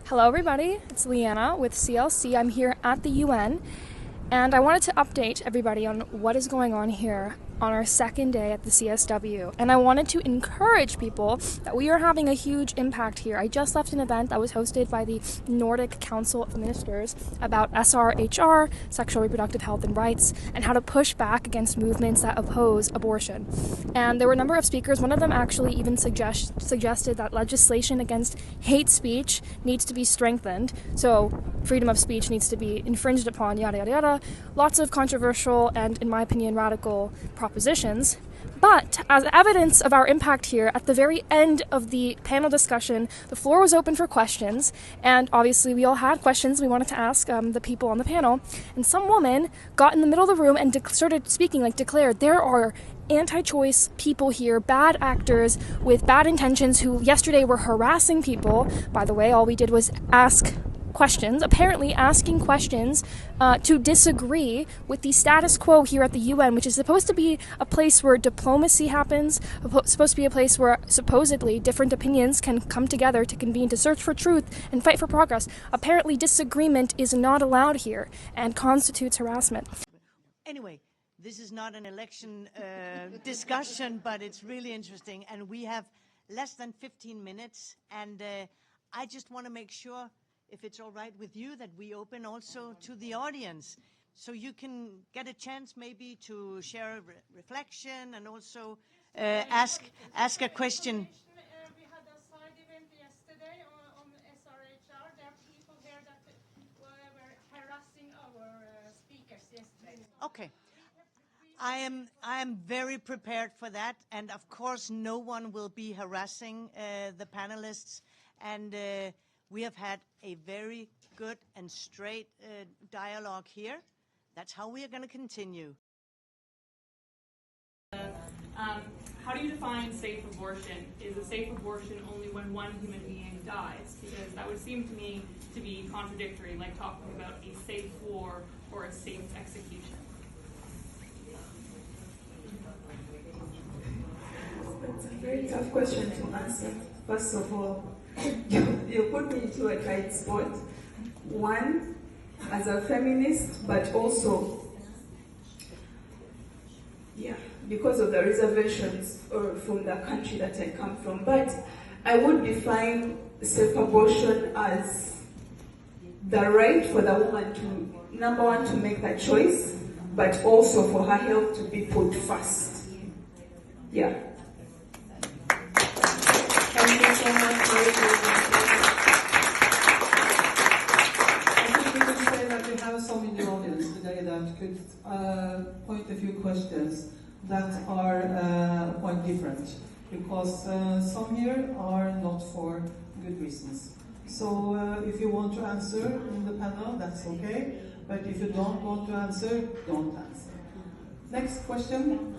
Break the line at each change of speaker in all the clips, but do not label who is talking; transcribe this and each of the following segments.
Hello everybody, it's Liana with CLC. I'm here at the UN and I wanted to update everybody on what is going on here on our second day at the CSW, and I wanted to encourage people that we are having a huge impact here. I just left an event that was hosted by the Nordic Council of Ministers about SRHR, sexual reproductive health and rights, and how to push back against movements that oppose abortion. And there were a number of speakers. One of them actually even suggested that legislation against hate speech needs to be strengthened, so freedom of speech needs to be infringed upon, yada yada yada. Lots of controversial and, in my opinion, radical propositions. But as evidence of our impact here, at the very end of the panel discussion, the floor was open for questions, and obviously we all had questions we wanted to ask the people on the panel, and some woman got in the middle of the room and started speaking, declared there are anti-choice people here, bad actors with bad intentions who yesterday were harassing people. By the way, all we did was ask questions, apparently asking questions to disagree with the status quo here at the UN, which is supposed to be a place where diplomacy happens, supposed to be a place where supposedly different opinions can come together to convene to search for truth and fight for progress. Apparently disagreement is not allowed here and constitutes harassment.
Anyway, this is not an election discussion, but it's really interesting, and we have less than 15 minutes, and I just want to make sure, if it's all right with you, that we open also to the audience, so you can get a chance maybe to share a reflection and also ask a question.
We had a side event yesterday on SRHR. There are people here that were harassing our speakers yesterday.
Okay. I am very prepared for that, and of course no one will be harassing the panelists, and we have had a very good and straight dialogue here. That's how we are going to continue.
How do you define safe abortion? Is a safe abortion only when one human being dies? Because that would seem to me to be contradictory, like talking about a safe war or a safe execution.
That's a very tough question to answer. First of all, you put me into a tight spot. One, as a feminist, but also, because of the reservations from the country that I come from. But I would define safe abortion as the right for the woman to, number one, to make that choice, but also for her health to be put first. Yeah. Thank you so much for
I think we can say that we have some in the audience today that could point a few questions that are quite different, because some here are not for good reasons. So if you want to answer in the panel, that's okay, but if you don't want to answer, don't answer. Next question.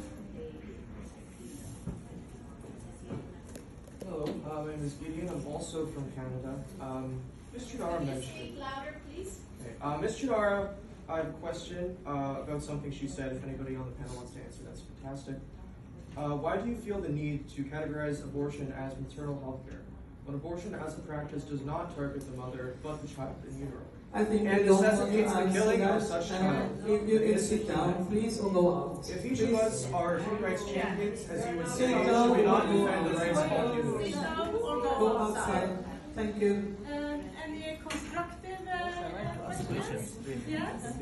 Hello, my name is Gideon. I'm also from Canada. Ms. Chudara mentioned...
Speak louder, please.
Okay. Ms. Chudara, I have a question about something she said. If anybody on the panel wants to answer, that's fantastic. Why do you feel the need to categorize abortion as maternal health care, when abortion as a practice does not target the mother, but the child in utero?
I think
and
we don't want to
necessitates the killing of
answer
such
that.
child.
If you can sit down, please, or go out.
If each of us are human rights champions, as you would say,
Sit
should
down
we not
or
defend the
go
rights of all
outside.
humans?
Sit down or
Go
go
outside.
outside.
Thank you.
Any constructive questions? Yes?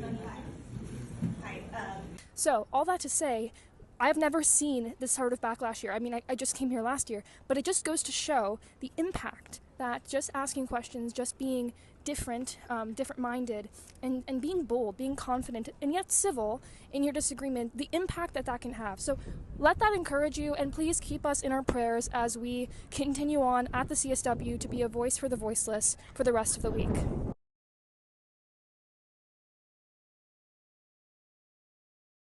So, all that to say, I've never seen this sort of backlash here. I mean, I just came here last year, but it just goes to show the impact that just asking questions, just being different, different-minded, and being bold, being confident, and yet civil in your disagreement, the impact that can have. So let that encourage you, and please keep us in our prayers as we continue on at the CSW to be a voice for the voiceless for the rest of the week.